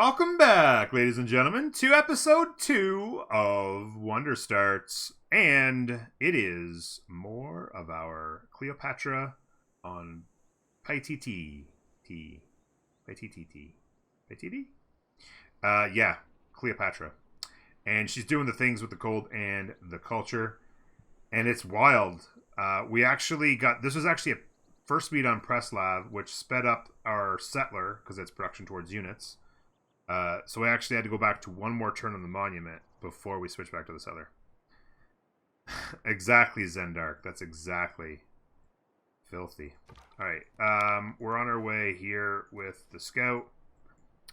Welcome back, ladies and gentlemen, to episode 2 of Wonder Starts. And it is more of our Cleopatra on Paititi. Paititi. Paititi? Yeah, Cleopatra. And she's doing the things with the cold and the culture. And it's wild. We actually got... This was actually a first meet on Press Lab, which sped up our settler, because it's production towards units. So we actually had to go back to one more turn on the monument before we switch back to the settler. Exactly, Zendark. That's exactly filthy. Alright, we're on our way here with the scout.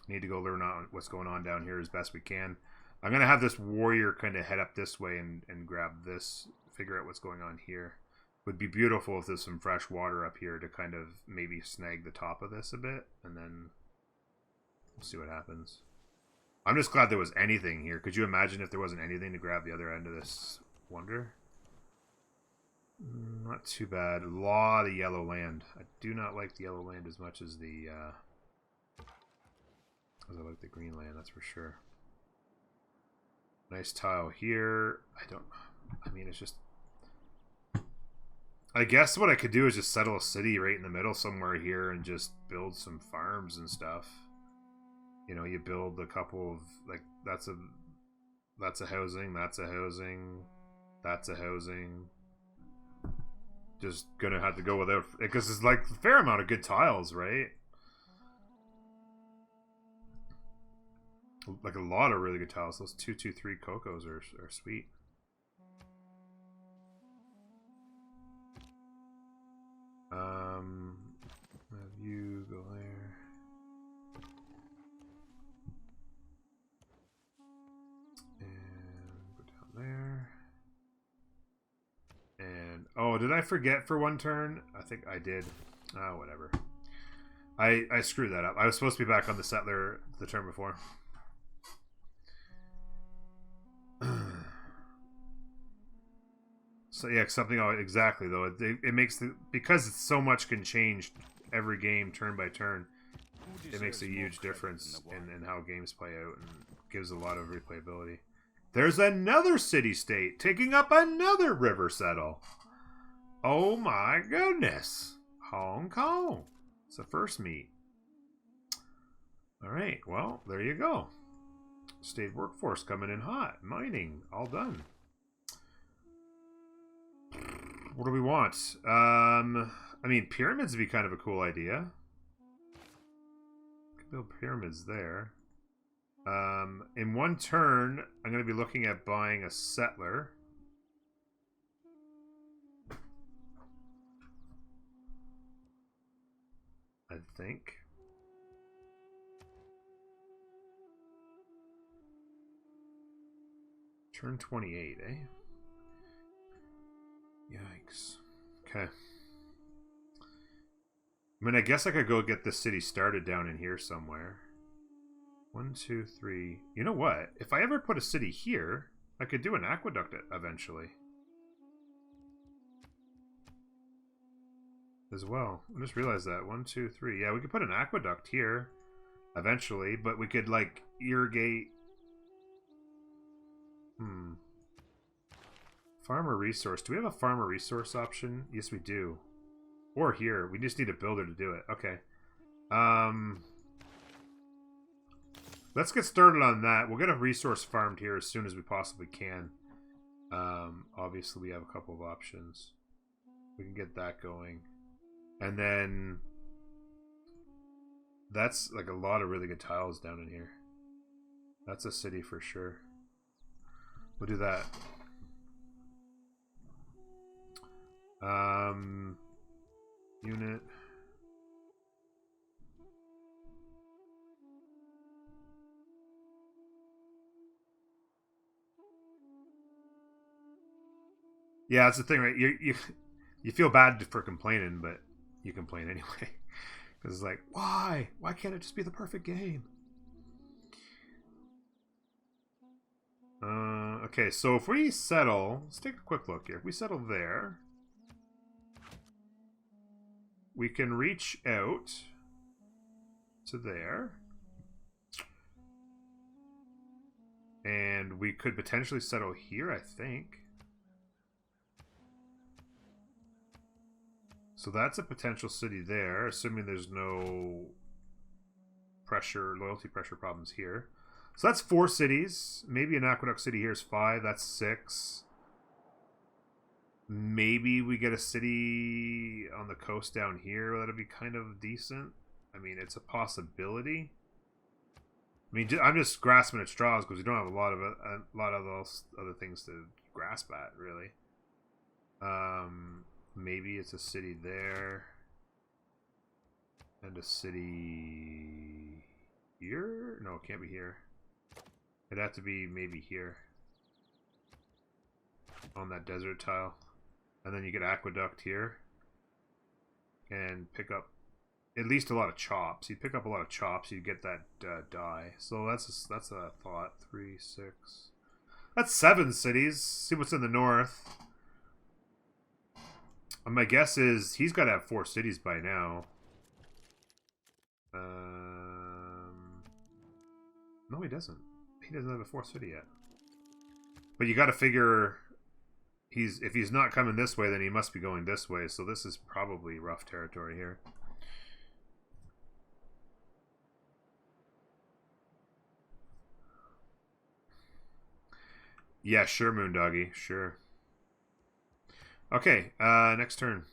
Need to go learn on what's going on down here as best we can. I'm going to have this warrior kind of head up this way and grab this, figure out what's going on here. Would be beautiful if there's some fresh water up here to kind of maybe snag the top of this a bit, and then we'll see what happens. I'm just glad there was anything here. Could you imagine if there wasn't anything to grab the other end of this wonder? Not too bad. A lot of yellow land. I do not like the yellow land as much as the as I like the green land, that's for sure. Nice tile here. I mean, it's just... I guess what I could do is just settle a city right in the middle somewhere here and just build some farms and stuff. You know, you build a couple of, like, that's a housing, that's a housing, that's a housing. Just gonna have to go without, because there's like a fair amount of good tiles, right? Like a lot of really good tiles. Those 223 Cocos are sweet. Have you go there. And go down there. And, oh, did I forget for one turn? I think I did. Oh, whatever. I screwed that up. I was supposed to be back on the settler the turn before. So yeah, something exactly though. It makes because it's so much can change every game turn by turn. It makes a huge difference in how games play out and gives a lot of replayability. There's another city-state taking up another river settle. Oh my goodness. Hong Kong. It's the first meet. Alright, well, there you go. State workforce coming in hot. Mining, all done. What do we want? I mean, pyramids would be kind of a cool idea. Could build pyramids there. In one turn, I'm going to be looking at buying a settler. I think. Turn 28, eh? Yikes. Okay. I mean, I guess I could go get this city started down in here somewhere. 1, 2, 3. You know what? If I ever put a city here, I could do an aqueduct eventually. As well. I just realized that. 1, 2, 3. Yeah, we could put an aqueduct here eventually, but we could, like, irrigate... Farmer resource. Do we have a farmer resource option? Yes, we do. Or here. We just need a builder to do it. Okay. Let's get started on that. We'll get a resource farmed here as soon as we possibly can. Obviously, we have a couple of options. We can get that going. And then... That's like a lot of really good tiles down in here. That's a city for sure. We'll do that. Unit. Yeah, that's the thing, right? You feel bad for complaining, but you complain anyway. Because it's like, why? Why can't it just be the perfect game? Okay, so if we settle... Let's take a quick look here. If we settle there... We can reach out to there. And we could potentially settle here, I think. So that's a potential city there, assuming there's no loyalty pressure problems here. So that's 4 cities. Maybe an aqueduct city here is 5. That's 6. Maybe we get a city on the coast down here. That'd be kind of decent. I mean, it's a possibility. I mean, I'm just grasping at straws because we don't have a lot of those other things to grasp at, really. Maybe it's a city there. And a city here? No, it can't be here. It'd have to be maybe here. On that desert tile. And then you get aqueduct here. And pick up at least a lot of chops. You pick up a lot of chops, you get that die. So that's a thought. 3, 6. That's 7 cities. See what's in the north. My guess is he's got to have 4 cities by now. No, he doesn't. He doesn't have a 4th city yet. But you got to figure if he's not coming this way, then he must be going this way. So this is probably rough territory here. Yeah, sure, Moondoggy. Sure. Okay, next turn.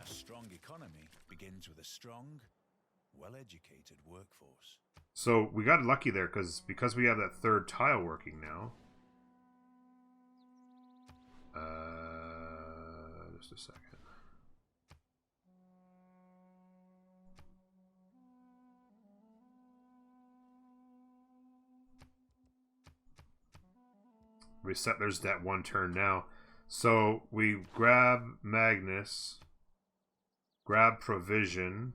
A strong economy begins with a strong, well-educated workforce. So we got lucky there because we have that 3rd tile working now. Just a second. Reset. There's that 1 turn now. So we grab Magnus, grab Provision,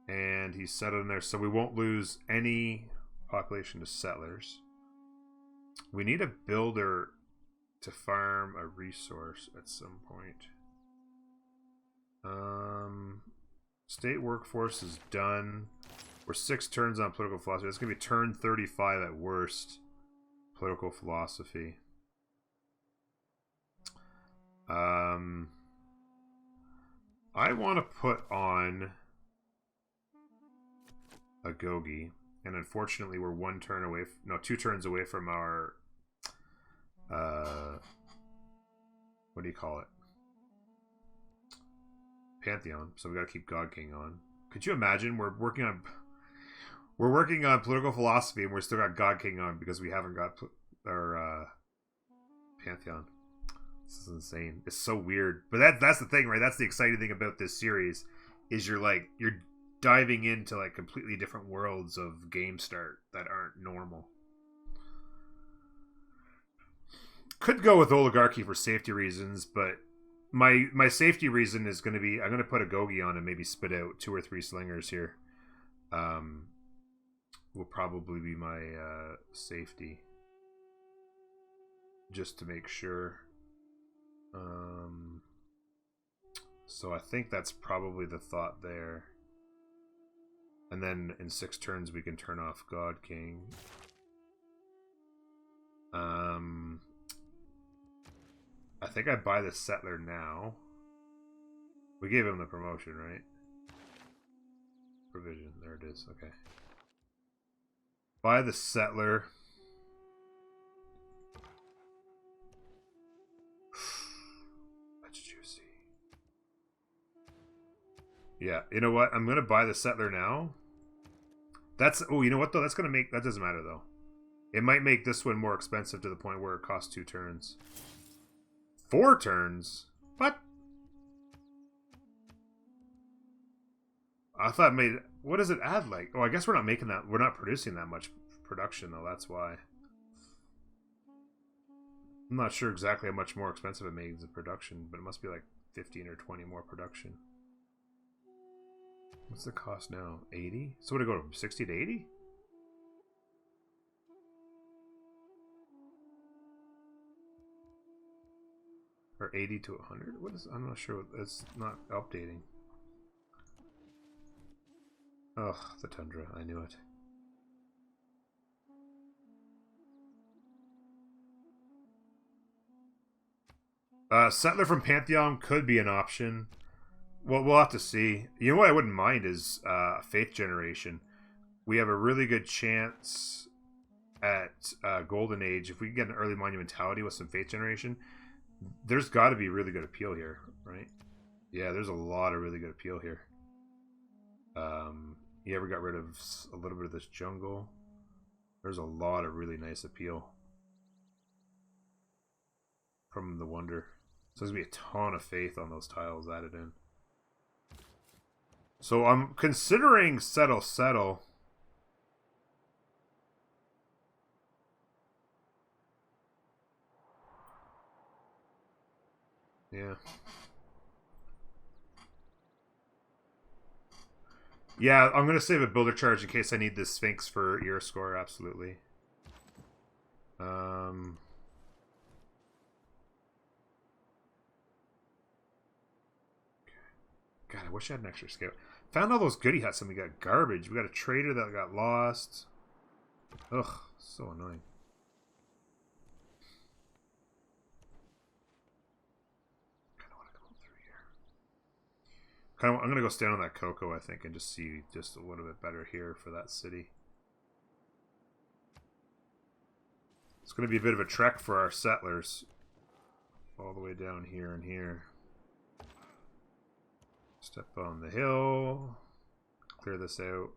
and he's settled in there. So we won't lose any population to settlers. We need a builder to farm a resource at some point. State workforce is done. We're 6 turns on political philosophy. That's going to be turn 35 at worst. Political philosophy. I want to put on a Gogi, and unfortunately we're 1 turn away. No, 2 turns away from our. What do you call it? Pantheon. So we got to keep God King on. Could you imagine we're working on political philosophy and we're still got God King on because we haven't got our Pantheon. This is insane. It's so weird. But that's the thing, right? That's the exciting thing about this series is you're diving into like completely different worlds of game start that aren't normal. Could go with oligarchy for safety reasons, but my safety reason is going to be I'm going to put a Gogi on and maybe spit out 2 or 3 slingers here. Will probably be my safety, just to make sure. So I think that's probably the thought there. And then in 6 turns we can turn off God King. I think I buy the settler now. We gave him the promotion, right? Provision. There it is. Okay. Buy the settler. That's juicy. Yeah, you know what? I'm gonna buy the settler now. You know what though? That doesn't matter though. It might make this one more expensive to the point where it costs 2 turns. 4 turns? What? I thought it made. What does it add like? Oh, I guess we're not making that. We're not producing that much production though. That's why. I'm not sure exactly how much more expensive it makes the production, but it must be like 15 or 20 more production. What's the cost now? 80? So would it go from 60 to 80? Or 80 to 100? What is? I'm not sure. It's not updating. Ugh, the tundra. I knew it. Settler from Pantheon could be an option. Well, we'll have to see. You know what I wouldn't mind is Faith Generation. We have a really good chance at Golden Age. If we can get an early Monumentality with some Faith Generation, there's got to be really good appeal here, right? Yeah, there's a lot of really good appeal here. You ever got rid of a little bit of this jungle? There's a lot of really nice appeal from the Wonder. So there's going to be a ton of Faith on those tiles added in. So I'm considering Settle. Yeah. Yeah, I'm going to save a builder charge in case I need this Sphinx for Era Score, absolutely. God, I wish I had an extra scout. Found all those goodie huts and we got garbage. We got a trader that got lost. Ugh, so annoying. Kind of want to come through here. I'm gonna go stand on that Cocoa, I think, and just see just a little bit better here for that city. It's gonna be a bit of a trek for our settlers. All the way down here and here. Step on the hill. Clear this out.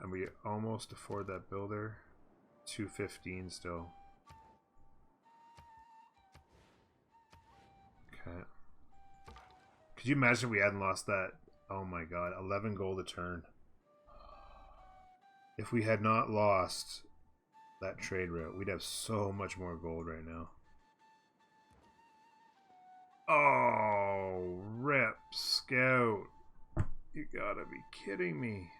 And we almost afford that builder. 215 still. Okay. Could you imagine if we hadn't lost that? Oh my god, 11 gold a turn. If we had not lost that trade route, we'd have so much more gold right now. Oh, rip, scout. You gotta be kidding me.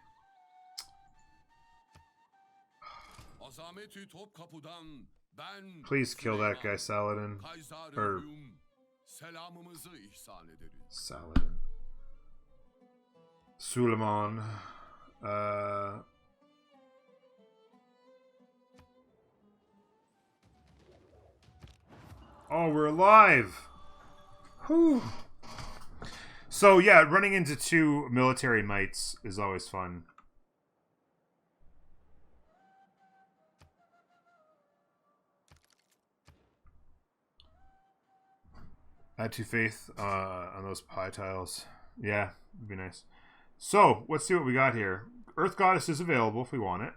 Please kill that guy, Saladin. Or Saladin. Suleiman. Oh, we're alive. Whew. So yeah, running into 2 military mites is always fun. Add 2 faith on those pie tiles. Yeah, it'd be nice. So let's see what we got here. Earth Goddess is available if we want it.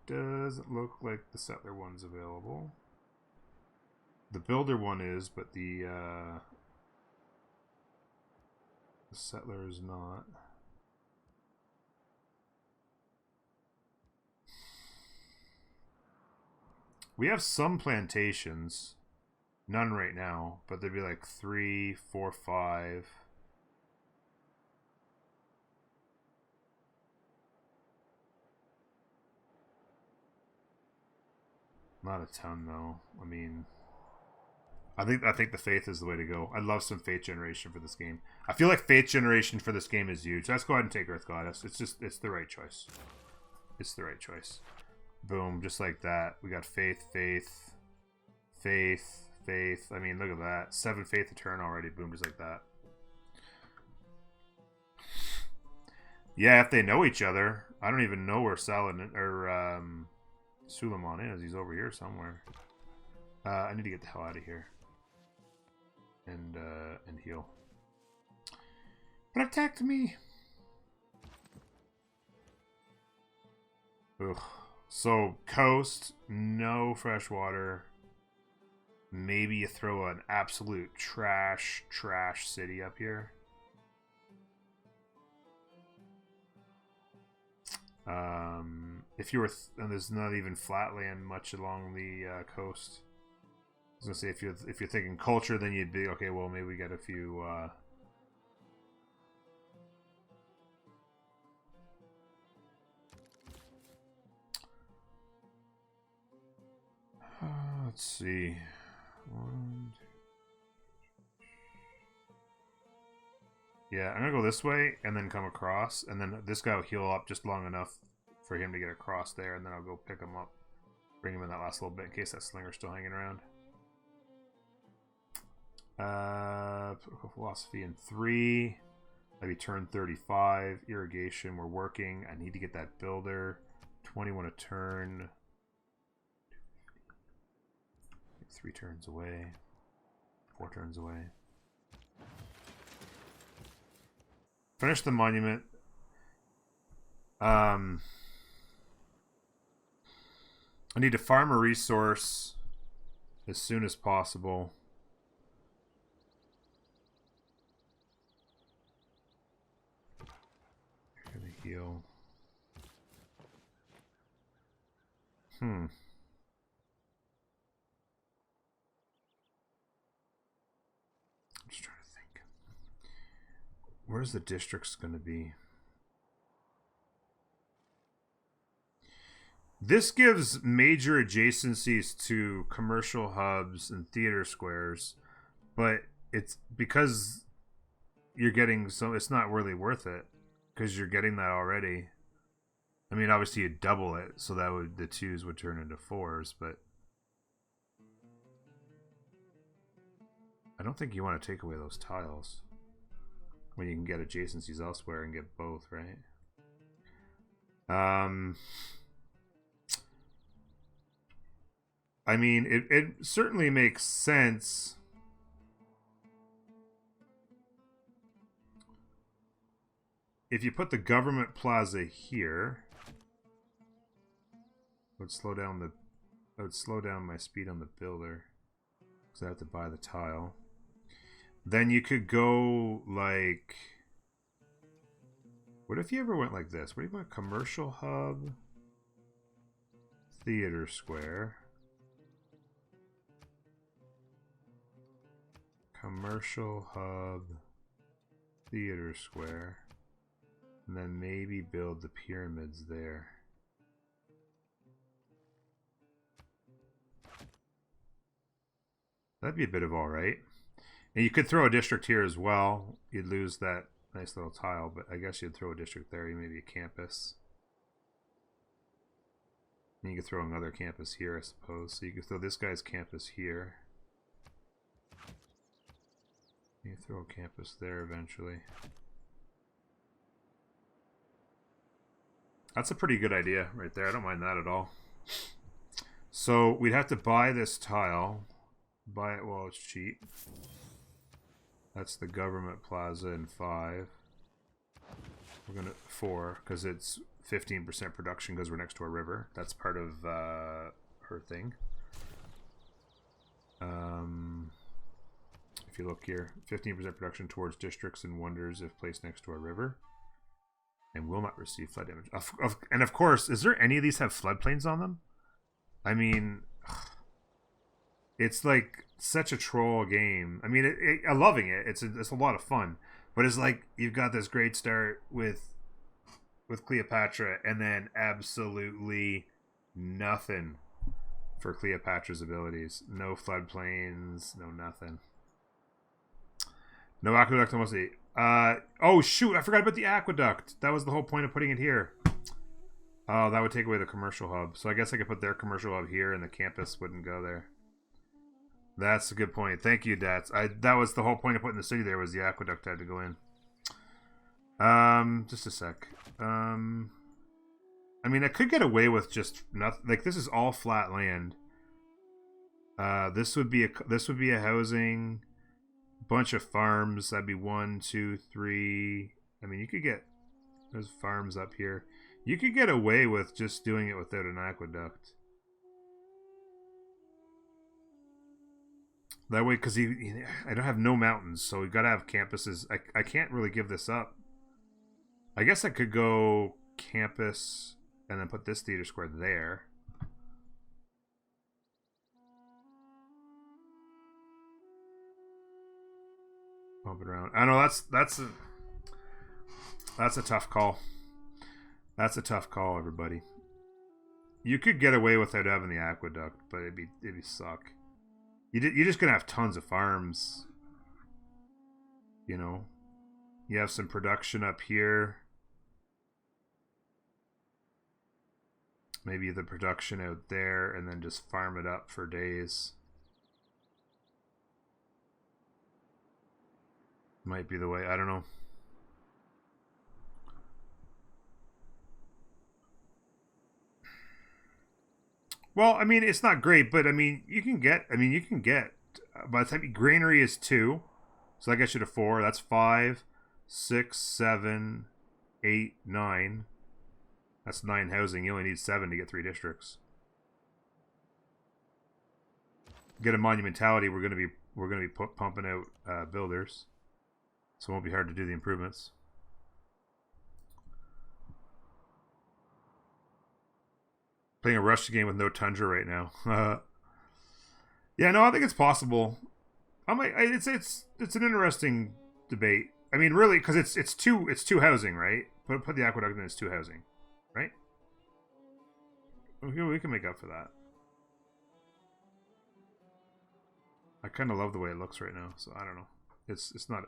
Doesn't look like the settler one's available. The builder one is, but the settler is not. We have some plantations. None right now, but there'd be like 3, 4, 5. Not a ton though. I mean, I think the faith is the way to go. I love some faith generation for this game. I feel like faith generation for this game is huge. Let's go ahead and take Earth Goddess. It's the right choice. It's the right choice. Boom, just like that. We got faith. I mean, look at that. 7 faith a turn already. Boom, just like that. Yeah, if they know each other. I don't even know where Saladin or Suleiman is. He's over here somewhere. I need to get the hell out of here. And heal. Protect me! Ugh. So, coast, no fresh water. Maybe you throw an absolute trash city up here. If you were, and there's not even flat land much along the coast. I was gonna say if you're thinking culture, then you'd be okay. Well, maybe we get a few. Let's see. 1, 2. Yeah, I'm gonna go this way and then come across, and then this guy will heal up just long enough for him to get across there, and then I'll go pick him up, bring him in that last little bit in case that slinger's still hanging around. Political philosophy in 3. Maybe turn 35. Irrigation, we're working. I need to get that builder. 21 a turn. 3 turns away. 4 turns away. Finish the monument. I need to farm a resource as soon as possible. Gonna heal. I'm just trying to think. Where's the districts going to be? This gives major adjacencies to commercial hubs and theater squares, but it's because you're getting it's not really worth it because you're getting that already. I mean, obviously you double it, so that would the 2s would turn into 4s, but I don't think you want to take away those tiles when you can get adjacencies elsewhere and get both, right? I mean, it certainly makes sense. If you put the government plaza here, it would slow down my speed on the builder because I have to buy the tile. Then you could go like, what if you ever went like this? What do you want? Commercial hub, theater square, commercial hub, theater square, and then maybe build the pyramids there. That'd be a bit of alright. And you could throw a district here as well. You'd lose that nice little tile, but I guess you'd throw a district there, maybe a campus. And you could throw another campus here, I suppose. So you could throw this guy's campus here. You throw a campus there eventually. That's a pretty good idea right there. I don't mind that at all. So we'd have to buy this tile. Buy it while it's cheap. That's the government plaza in 5. We're gonna 4 because it's 15% production because we're next to a river. That's part of her thing. If you look here, 15% production towards districts and wonders if placed next to a river, and will not receive flood damage. And of course, is there any of these have floodplains on them? I mean, it's like such a troll game. I mean, I'm loving it. It's a lot of fun, but it's like you've got this great start with Cleopatra, and then absolutely nothing for Cleopatra's abilities. No floodplains, no nothing. No aqueduct almost 8. Oh shoot! I forgot about the aqueduct. That was the whole point of putting it here. Oh, that would take away the commercial hub. So I guess I could put their commercial hub here, and the campus wouldn't go there. That's a good point. Thank you, Dats. That was the whole point of putting the city there, was the aqueduct had to go in. Just a sec. I mean, I could get away with just nothing. Like, this is all flat land. This would be a housing, bunch of farms. That'd be 1, 2, 3. I mean, you could get those farms up here. You could get away with just doing it without an aqueduct. That way, because I don't have no mountains, so we've got to have campuses. I can't really give this up. I guess I could go campus and then put this theater square there. Bump it around. I know that's a tough call. That's a tough call, everybody. You could get away without having the aqueduct, but it'd be suck. You're just gonna have tons of farms, you know. You have some production up here. Maybe the production out there, and then just farm it up for days. Might be the way. I don't know. Well, I mean, it's not great, but I mean, you can get. By the time granary is 2, so that gets you to 4. That's 5, 6, 7, 8, 9. That's 9 housing. You only need 7 to get 3 districts. Get a monumentality. We're gonna be pumping out builders, so it won't be hard to do the improvements. Playing a rush game with no tundra right now. Yeah, no, I think it's possible. It's an interesting debate. I mean, really, because it's two housing, right? Put the aqueduct in as 2 housing, right? We can make up for that. I kind of love the way it looks right now, so I don't know. It's not.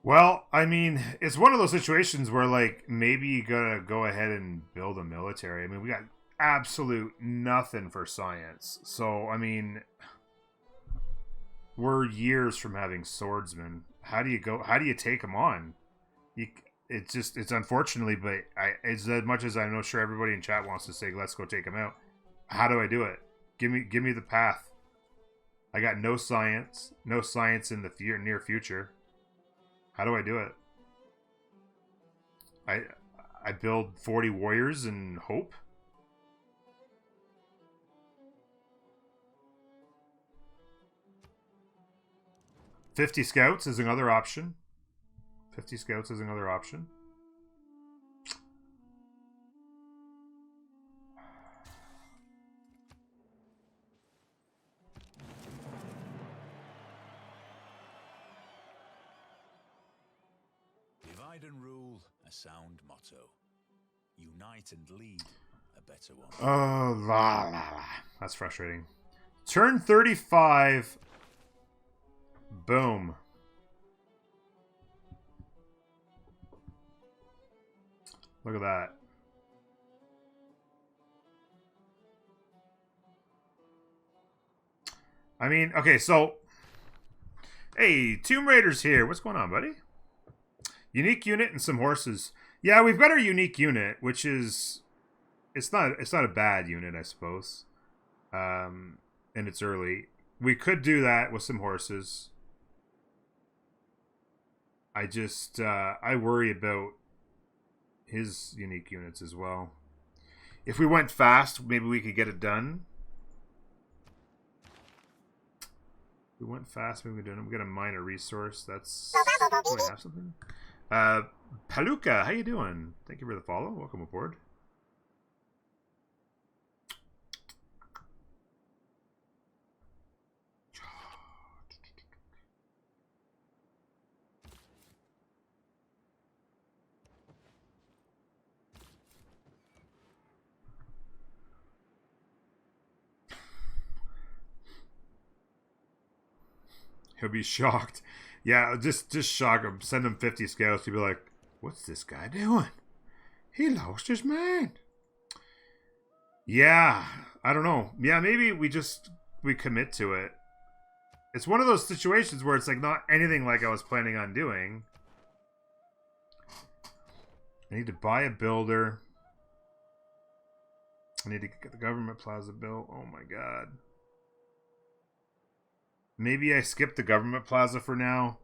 Well, I mean, it's one of those situations where, like, maybe you gotta go ahead and build a military. I mean, we got absolute nothing for science. So, I mean, we're years from having swordsmen. How do you take them on? It's unfortunately, but as much as I know, sure everybody in chat wants to say, let's go take them out. How do I do it? Give me the path. I got no science in the near future. How do I do it? I build 40 warriors and hope. $50 scouts is another option. 50 scouts is another option. Divide and rule, a sound motto. Unite and lead, a better one. Oh, that's frustrating. Turn 35. Boom. Look at that. I mean, okay, so... Hey, Tomb Raider's here. What's going on, buddy? Unique unit and some horses. Yeah, we've got our unique unit, which is... It's not a bad unit, I suppose. And it's early. We could do that with some horses. I just... I worry about his unique units as well. If we went fast, maybe we could get it done. If we went fast, maybe we could do it. We got a minor resource. That's... Do I have something? Paluca, how you doing? Thank you for the follow. Welcome aboard. He'll be shocked. Yeah, just shock him. Send him 50 scouts. He'll be like, what's this guy doing? He lost his mind. Yeah, I don't know. Yeah, maybe we commit to it. It's one of those situations where it's like not anything like I was planning on doing. I need to buy a builder. I need to get the government plaza built. Oh my god. Maybe I skip the government plaza for now.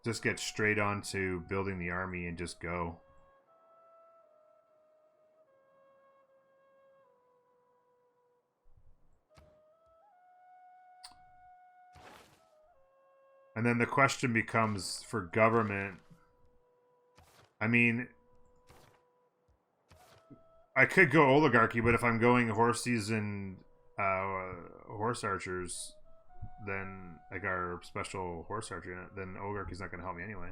Just get straight on to building the army and just go. And then the question becomes for government. I mean, I could go oligarchy, but if I'm going horses and horse archers, then like our special horse archer unit, then oligarchy's not going to help me anyway.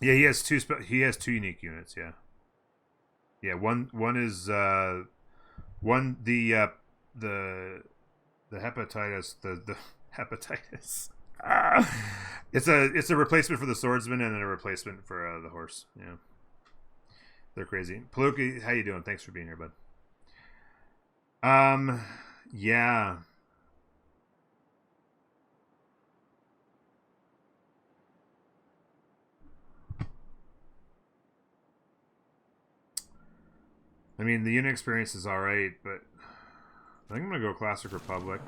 Yeah, he has two. He has two unique units. Yeah, yeah. One is one the hepatitis the hepatitis. It's a replacement for the swordsman and then a replacement for the horse. Yeah, they're crazy. Paluki, how you doing? Thanks for being here, bud. Yeah. I mean, the unit experience is alright, but I think I'm going to go Classic Republic.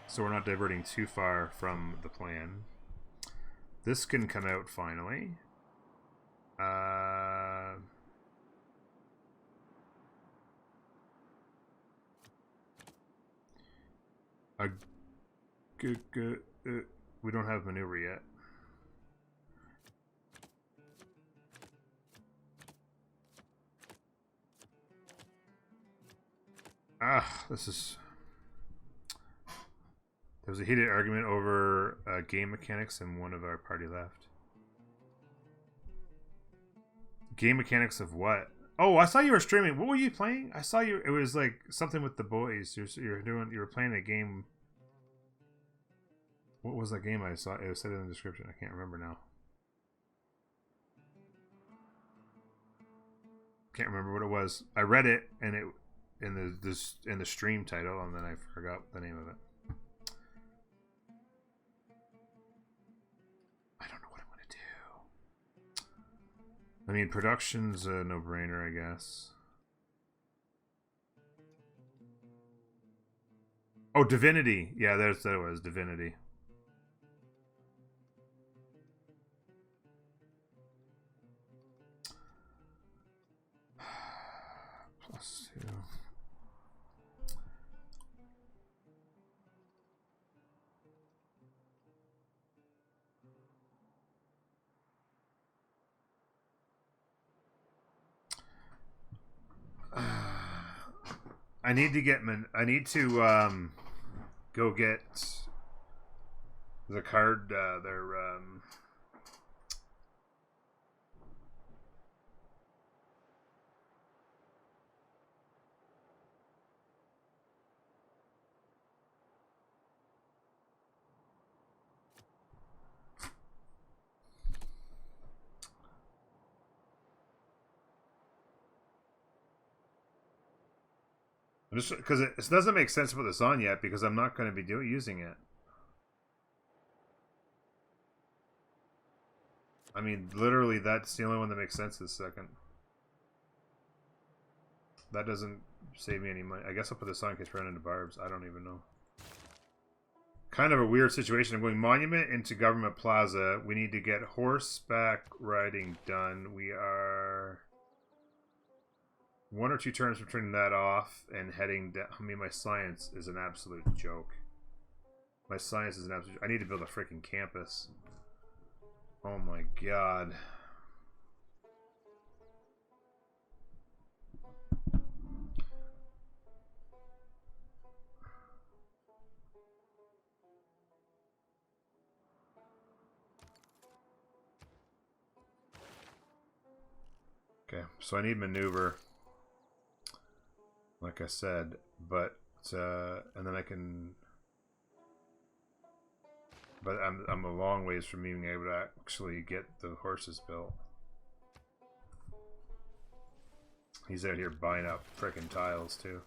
So we're not diverting too far from the plan. This can come out finally. We don't have maneuver yet. This is... There was a heated argument over game mechanics and one of our party left. Game mechanics of what? Oh, I saw you were streaming. What were you playing? I saw you. It was like something with the boys. You were playing a game. What was that game I saw? It was said in the description. I can't remember now. Can't remember what it was. I read it and it in the stream title, and then I forgot the name of it. I don't know what I'm gonna do. I mean, production's a no-brainer, I guess. Oh, Divinity. Yeah, that was Divinity. +2. I need to get go get the card. Just because it doesn't make sense to put this on yet because I'm not going to be using it. I mean, literally, that's the only one that makes sense this second. That doesn't save me any money. I guess I'll put this on in case we run into barbs. I don't even know. Kind of a weird situation. I'm going Monument into Government Plaza. We need to get horseback riding done. We are 1 or 2 turns from turning that off and heading down. I mean, my science is an absolute joke. My science is an absolute... I need to build a freaking campus. Oh my god. Okay, so I need maneuver. Like I said, but and then I can... But I'm a long ways from being able to actually get the horses built. He's out here buying up frickin' tiles too.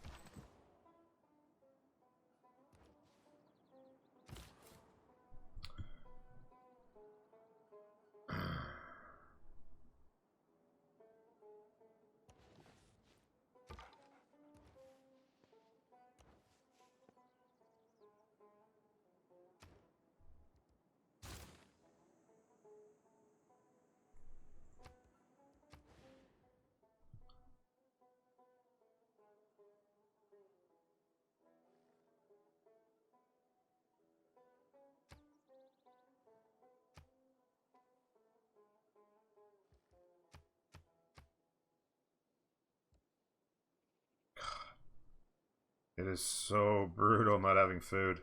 It is so brutal not having food.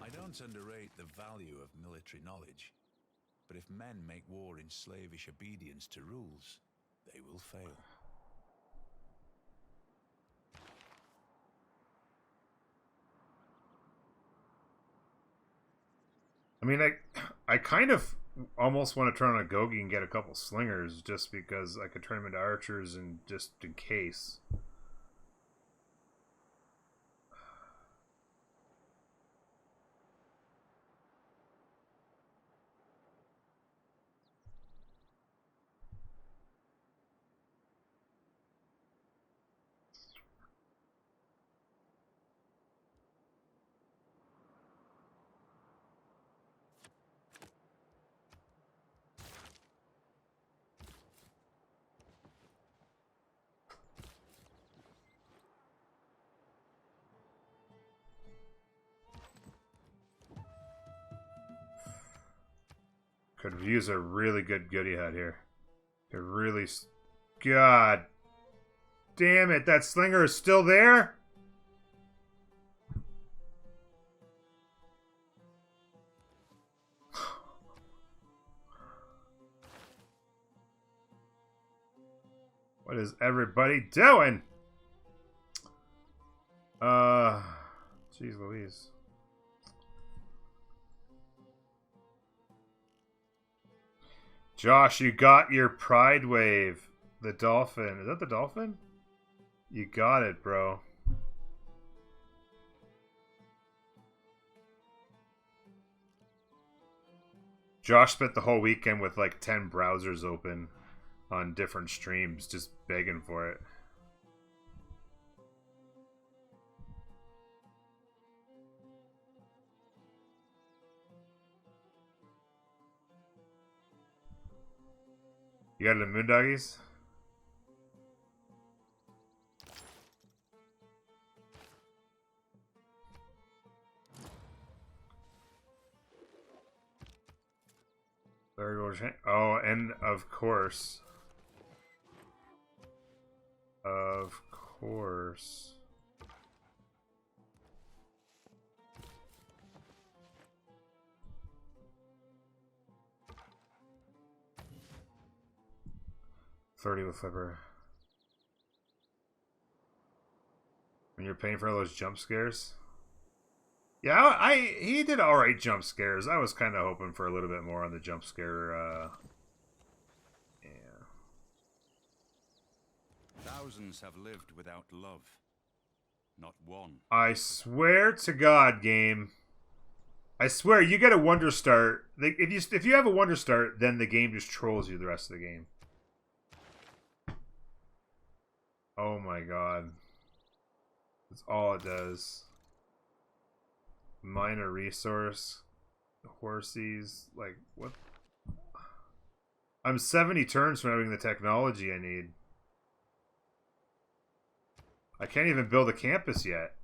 I don't underrate the value of military knowledge, but if men make war in slavish obedience to rules, they will fail. I mean, I kind of almost want to turn on a Gogi and get a couple slingers just because I could turn them into archers and just in case. Could use a really good goodie hat here. Could really... God damn it, that slinger is still there? What is everybody doing? Jeez Louise. Josh, you got your pride wave. The dolphin. Is that the dolphin? You got it, bro. Josh spent the whole weekend with like 10 browsers open on different streams, just begging for it. You got it in Moondoggies? Oh, and of course. Of course. $30 with flipper. When you're paying for all those jump scares? Yeah, he did alright jump scares. I was kind of hoping for a little bit more on the jump scare. Yeah. Thousands have lived without love. Not one. I swear to God, game. I swear, you get a Wonder Start. If you have a Wonder Start, then the game just trolls you the rest of the game. Oh my God. That's all it does. Minor resource. Horsies. Like, what? I'm 70 turns from having the technology I need. I can't even build a campus yet.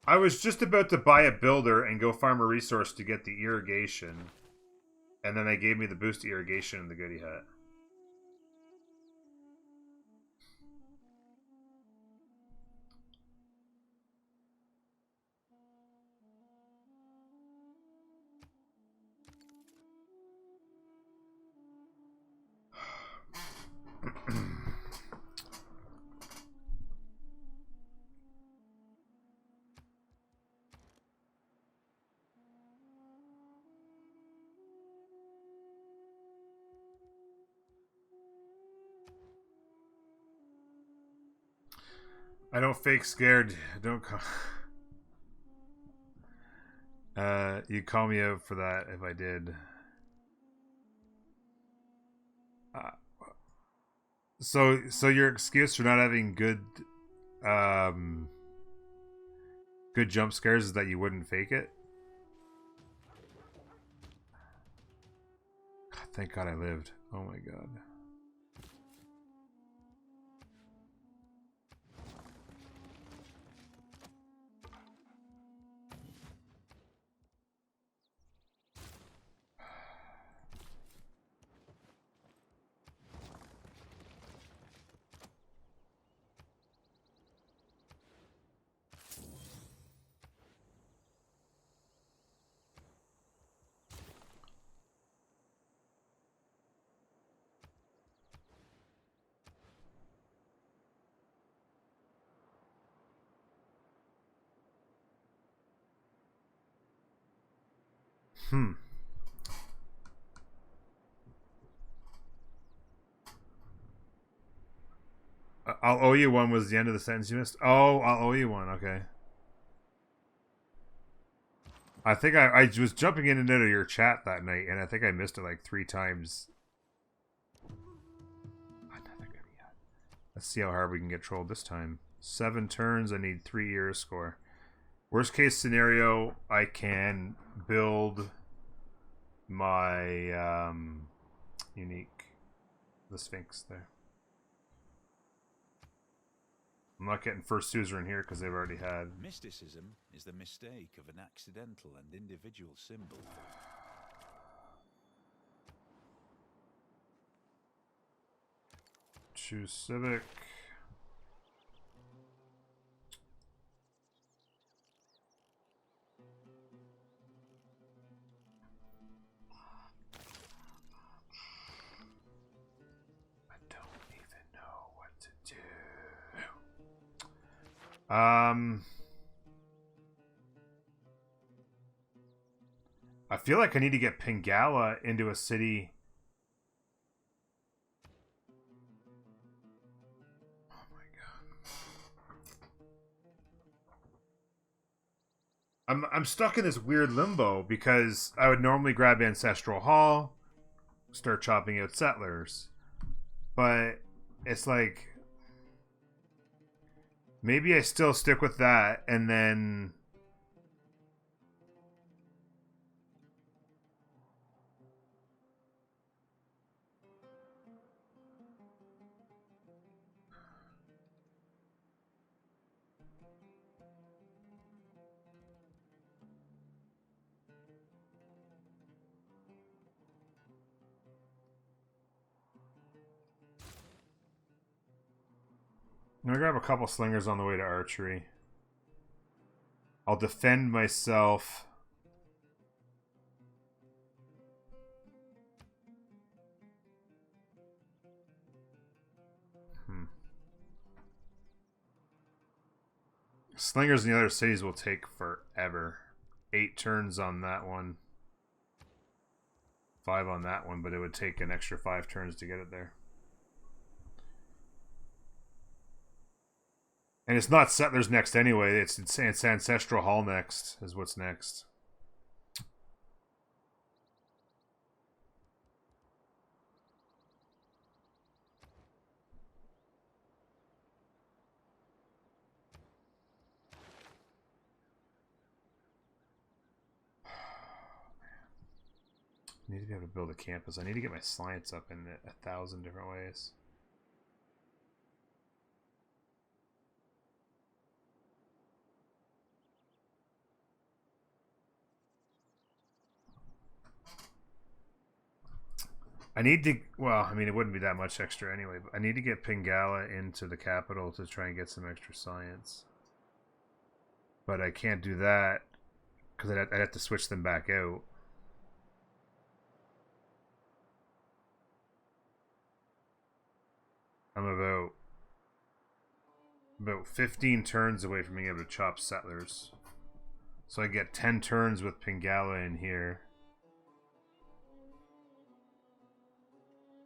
I was just about to buy a builder and go farm a resource to get the irrigation. And then they gave me the boost to irrigation in the goodie hut. I don't fake scared. Don't call. You'd call me out for that if I did. So your excuse for not having good jump scares is that you wouldn't fake it? God, thank God I lived. Oh my God. I'll owe you one was the end of the sentence you missed. Oh, I'll owe you one. Okay. I think I was jumping in and out of your chat that night, and I think I missed it like 3 times. Let's see how hard we can get trolled this time. 7 turns. I need 3 years score. Worst case scenario, I can build my unique, the Sphinx there. I'm not getting first user in here because they've already had. Mysticism is the mistake of an accidental and individual symbol. Choose civic. I don't even know what to do. I feel like I need to get Pingala into a city. Oh my god. I'm stuck in this weird limbo because I would normally grab Ancestral Hall, start chopping out settlers. But it's like maybe I still stick with that and then I'm gonna grab a couple slingers on the way to archery. I'll defend myself. Slingers in the other cities will take forever. 8 turns on that one. 5 on that one, but it would take an extra 5 turns to get it there. And it's not settlers next anyway. It's Ancestral Hall next is what's next. I need to be able to build a campus. I need to get my science up in 1,000 different ways. I need to, well, I mean, it wouldn't be that much extra anyway, but I need to get Pingala into the capital to try and get some extra science. But I can't do that because I'd have to switch them back out. I'm about 15 turns away from being able to chop settlers. So I get 10 turns with Pingala in here.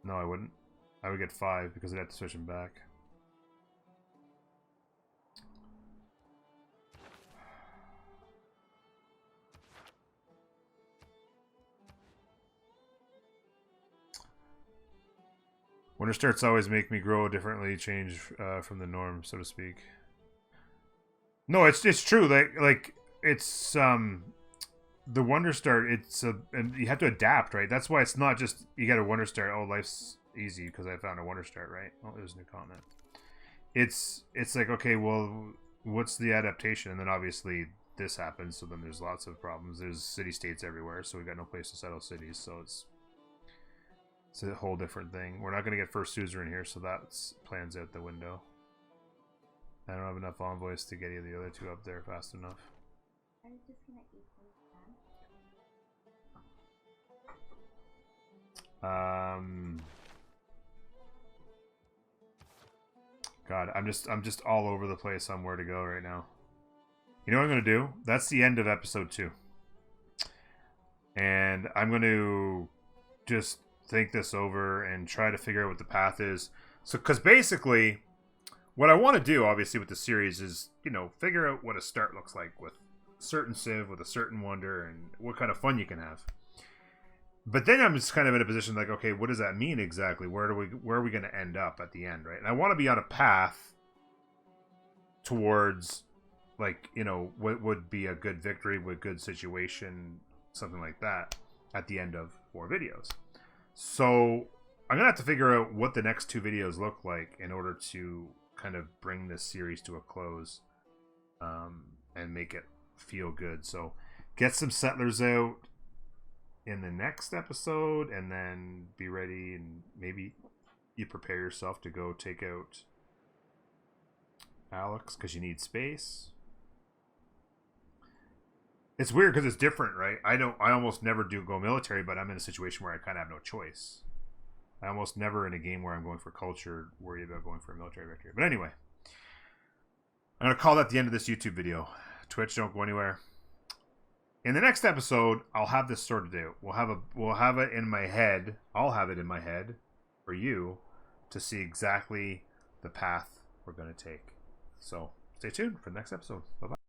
No, I wouldn't. I would get 5 because I'd have to switch them back. Winter starts always make me grow differently, change from the norm, so to speak. No, it's true. Like it's the Wonder Start. It's and you have to adapt, right? That's why it's not just you get a Wonder Start. Oh, life's easy because I found a Wonder Start, right? Oh, there's a new comment. It's like, okay, well, what's the adaptation? And then obviously this happens, so then there's lots of problems. There's city states everywhere, so we got no place to settle cities, so it's a whole different thing. We're not going to get first user in here, so that's plans out the window. I don't have enough envoys to get either the other two up there fast enough. I was just gonna eat them. God, I'm just all over the place on where to go right now. You know what I'm gonna do? That's the end of episode 2. And I'm going to just think this over and try to figure out what the path is. So, because basically, what I want to do, obviously, with the series is, figure out what a start looks like with a certain civ, with a certain wonder, and what kind of fun you can have. But then I'm just kind of in a position like, okay, what does that mean exactly? Where are we going to end up at the end, right? And I want to be on a path towards, like, what would be a good victory with good situation, something like that, at the end of 4 videos. So I'm gonna have to figure out what the next 2 videos look like in order to kind of bring this series to a close, and make it feel good. So get some settlers out in the next episode, and then be ready, and maybe you prepare yourself to go take out Alex because you need space. It's weird because it's different, right? I almost never do go military, but I'm in a situation where I kind of have no choice. I almost never, in a game where I'm going for culture, worry about going for a military victory. But anyway, I'm going to call that the end of this YouTube video. Twitch, don't go anywhere. In the next episode, I'll have this sorted out. We'll have it in my head. I'll have it in my head for you to see exactly the path we're going to take. So stay tuned for the next episode. Bye-bye.